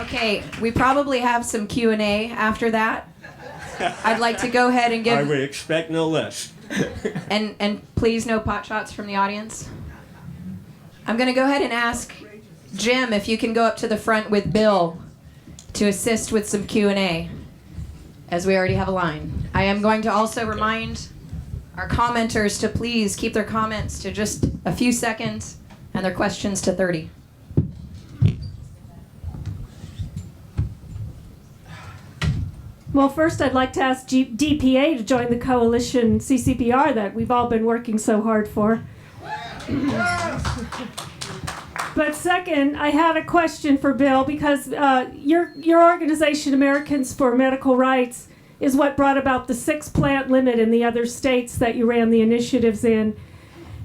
Okay, we probably have some Q&A after that. I'd like to go ahead and give... I would expect no less. and please no pot shots from the audience. I'm going to go ahead and ask Jim if you can go up to the front with Bill to assist with some Q&A, as we already have a line. I am going to also remind our commenters to please keep their comments to just a few seconds and their questions to 30. Well, first I'd like to ask DPA to join the coalition CCPR that we've all been working so hard for. But second, I had a question for Bill, because your organization, Americans for Medical Rights, is what brought about the 6-plant limit in the other states that you ran the initiatives in.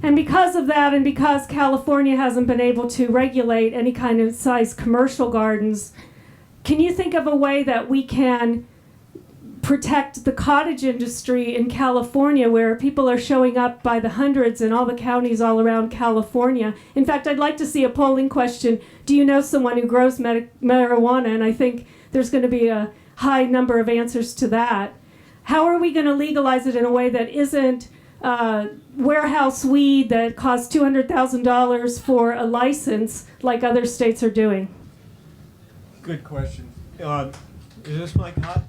And because of that, and because California hasn't been able to regulate any kind of size commercial gardens, can you think of a way that we can protect the cottage industry in California, where people are showing up by the hundreds in all the counties all around California? In fact, I'd like to see a polling question. Do you know someone who grows marijuana? And I think there's going to be a high number of answers to that. How are we going to legalize it in a way that isn't warehouse weed that costs $200,000 for a license like other states are doing? Good question. Is this mic hot?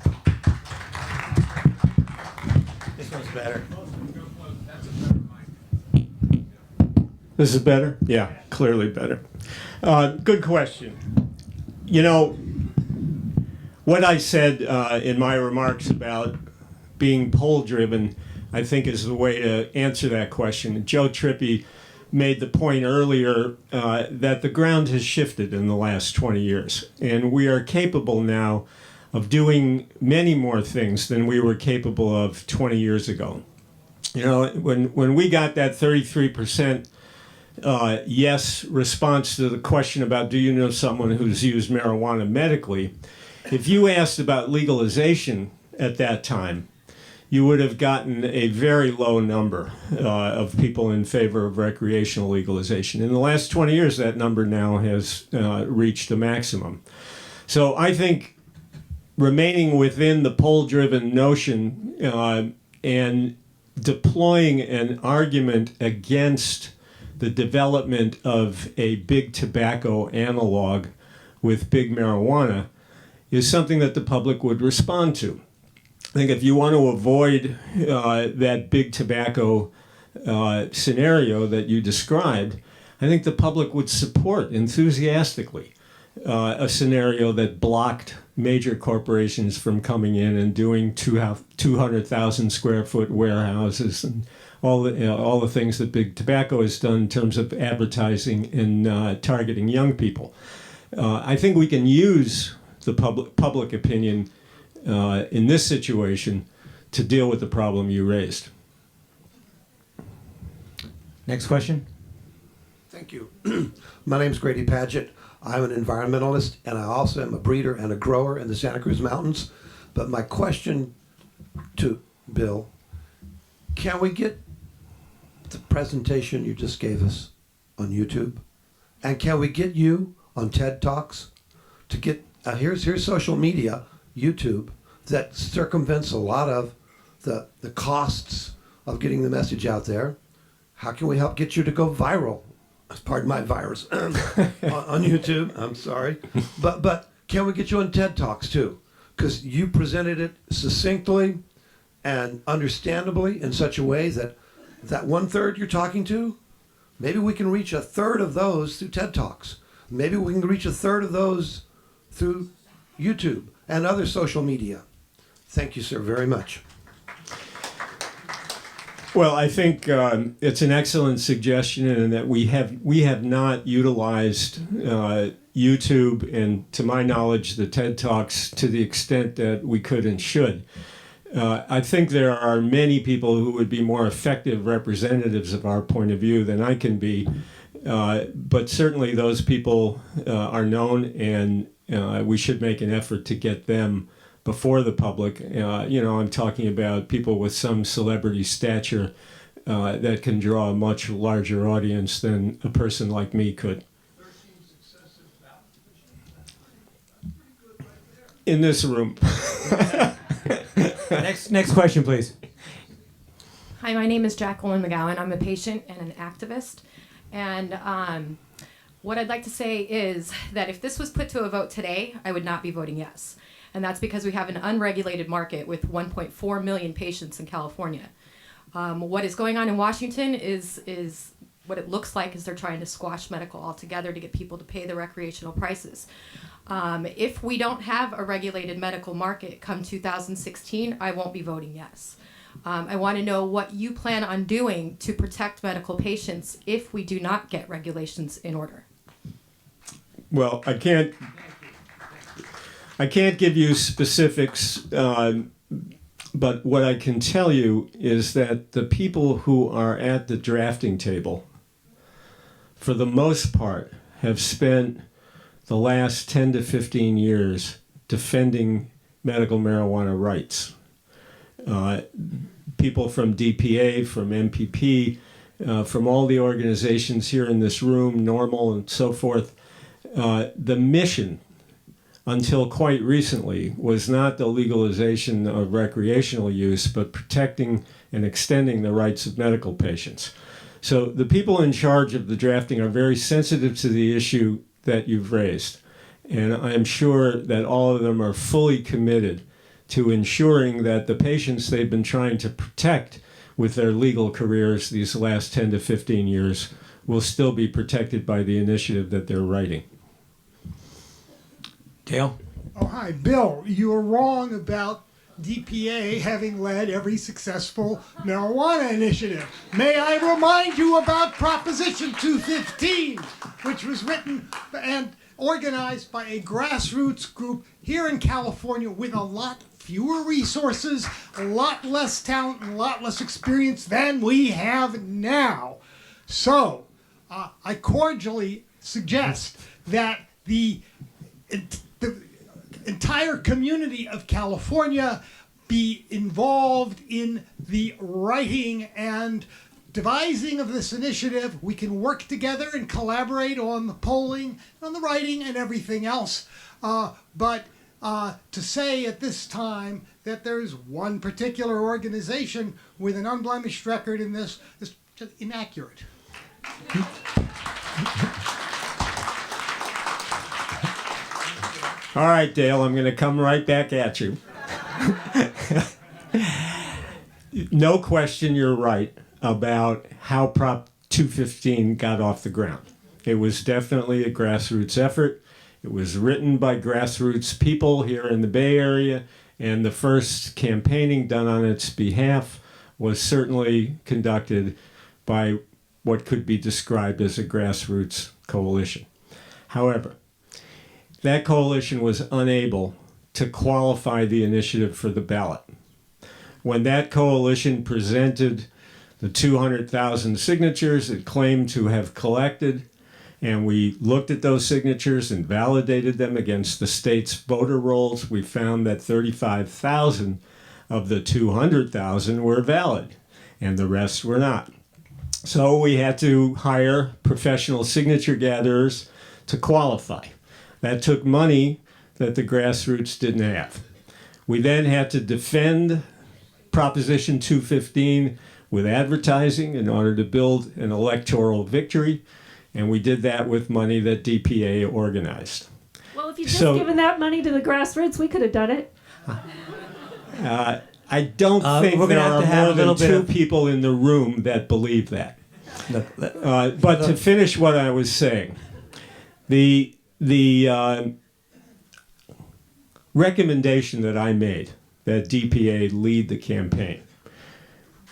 This one's better. This is better? Yeah, clearly better. Good question. You know, what I said in my remarks about being poll-driven, I think is the way to answer that question. Joe Trippi made the point earlier that the ground has shifted in the last 20 years, and we are capable now of doing many more things than we were capable of 20 years ago. You know, when we got that 33% yes response to the question about do you know someone who's used marijuana medically, if you asked about legalization at that time, you would have gotten a very low number of people in favor of recreational legalization. In the last 20 years, that number now has reached a maximum. So I think remaining within the poll-driven notion and deploying an argument against the development of a big tobacco analog with big marijuana is something that the public would respond to. I think if you want to avoid that big tobacco scenario that you described, I think the public would support enthusiastically a scenario that blocked major corporations from coming in and doing 200,000 square foot warehouses and all the things that big tobacco has done in terms of advertising and targeting young people. I think we can use the public opinion in this situation to deal with the problem you raised. Next question. Thank you. My name is Grady Padgett. I'm an environmentalist, and I also am a breeder and a grower in the Santa Cruz Mountains. But my question to Bill, can we get the presentation you just gave us on YouTube? And can we get you on TED Talks to get, here's social media, YouTube, that circumvents a lot of the costs of getting the message out there. How can we help get you to go viral? Pardon my virus, on YouTube, I'm sorry. But can we get you on TED Talks too? Because you presented it succinctly and understandably in such a way that 1/3 you're talking to, maybe we can reach 1/3 of those through TED Talks. Maybe we can reach 1/3 of those through YouTube and other social media. Thank you, sir, very much. Well, I think it's an excellent suggestion, and that we have not utilized YouTube and, to my knowledge, the TED Talks to the extent that we could and should. I think there are many people who would be more effective representatives of our point of view than I can be, but certainly those people are known, and we should make an effort to get them before the public. I'm talking about people with some celebrity stature that can draw a much larger audience than a person like me could. in this room. Next question, please. Hi, my name is Jacqueline McGowan. I'm a patient and an activist. And what I'd like to say is that if this was put to a vote today, I would not be voting yes. And that's because we have an unregulated market with 1.4 million patients in California. What is going on in Washington is what it looks like is they're trying to squash medical altogether to get people to pay the recreational prices. If we don't have a regulated medical market come 2016, I won't be voting yes. I want to know what you plan on doing to protect medical patients if we do not get regulations in order. Well, I can't give you specifics, but what I can tell you is that the people who are at the drafting table, for the most part, have spent the last 10 to 15 years defending medical marijuana rights. People from DPA, from MPP, from all the organizations here in this room, NORML and so forth, the mission until quite recently was not the legalization of recreational use, but protecting and extending the rights of medical patients. So the people in charge of the drafting are very sensitive to the issue that you've raised. And I'm sure that all of them are fully committed to ensuring that the patients they've been trying to protect with their legal careers these last 10 to 15 years will still be protected by the initiative that they're writing. Dale? Oh, hi. Bill, you were wrong about DPA having led every successful marijuana initiative. May I remind you about Proposition 215, which was written and organized by a grassroots group here in California with a lot fewer resources, a lot less talent, and a lot less experience than we have now. So, I cordially suggest that the entire community of California be involved in the writing and devising of this initiative. We can work together and collaborate on the polling, on the writing, and everything else. But to say at this time that there's one particular organization with an unblemished record in this is just inaccurate. All right, Dale, I'm going to come right back at you. No question, you're right about how Prop 215 got off the ground. It was definitely a grassroots effort. It was written by grassroots people here in the Bay Area, and the first campaigning done on its behalf was certainly conducted by what could be described as a grassroots coalition. However, that coalition was unable to qualify the initiative for the ballot. When that coalition presented the 200,000 signatures it claimed to have collected, and we looked at those signatures and validated them against the state's voter rolls, we found that 35,000 of the 200,000 were valid, and the rest were not. So we had to hire professional signature gatherers to qualify. That took money that the grassroots didn't have. We then had to defend Proposition 215 with advertising in order to build an electoral victory, and we did that with money that DPA organized. Well, if you'd just given that money to the grassroots, we could have done it. I don't think there are more than two people in the room that believe that. But to finish what I was saying, the recommendation that I made that DPA lead the campaign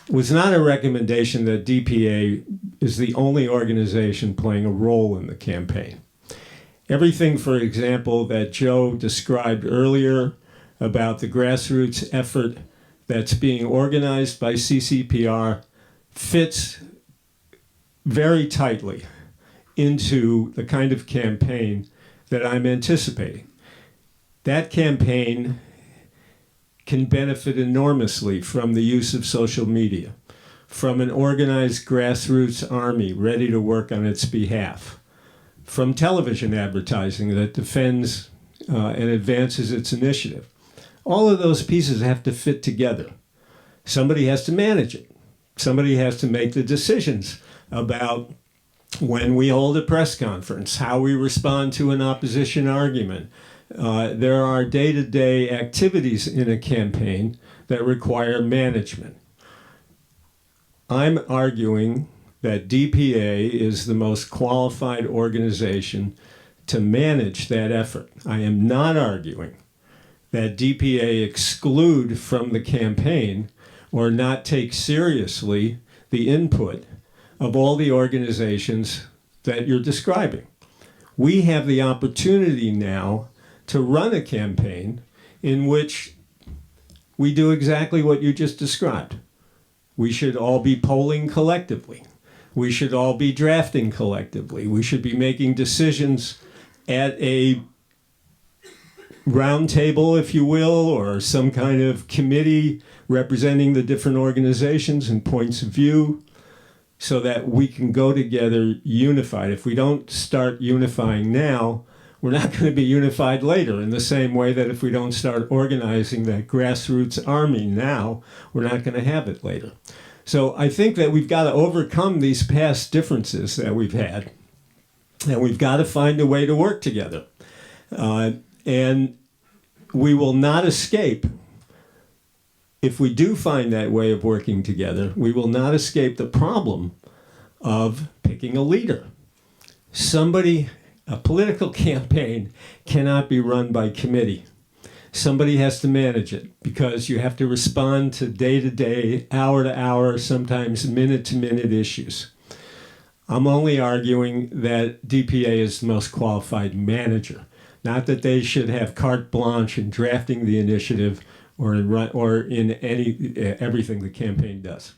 was not a recommendation that DPA is the only organization playing a role in the campaign. Everything, for example, that Joe described earlier about the grassroots effort that's being organized by CCPR fits very tightly into the kind of campaign that I'm anticipating. That campaign can benefit enormously from the use of social media, from an organized grassroots army ready to work on its behalf, from television advertising that defends and advances its initiative. All of those pieces have to fit together. Somebody has to manage it. Somebody has to make the decisions about when we hold a press conference, how we respond to an opposition argument. There are day-to-day activities in a campaign that require management. I'm arguing that DPA is the most qualified organization to manage that effort. I am not arguing that DPA exclude from the campaign or not take seriously the input of all the organizations that you're describing. We have the opportunity now to run a campaign in which we do exactly what you just described. We should all be polling collectively. We should all be drafting collectively. We should be making decisions at a round table, if you will, or some kind of committee representing the different organizations and points of view, so that we can go together unified. If we don't start unifying now, we're not going to be unified later, in the same way that if we don't start organizing that grassroots army now, we're not going to have it later. So I think that we've got to overcome these past differences that we've had, and we've got to find a way to work together. And we will not escape, if we do find that way of working together, we will not escape the problem of picking a leader. A political campaign cannot be run by committee. Somebody has to manage it, because you have to respond to day-to-day, hour-to-hour, sometimes minute-to-minute issues. I'm only arguing that DPA is the most qualified manager, not that they should have carte blanche in drafting the initiative or in everything the campaign does.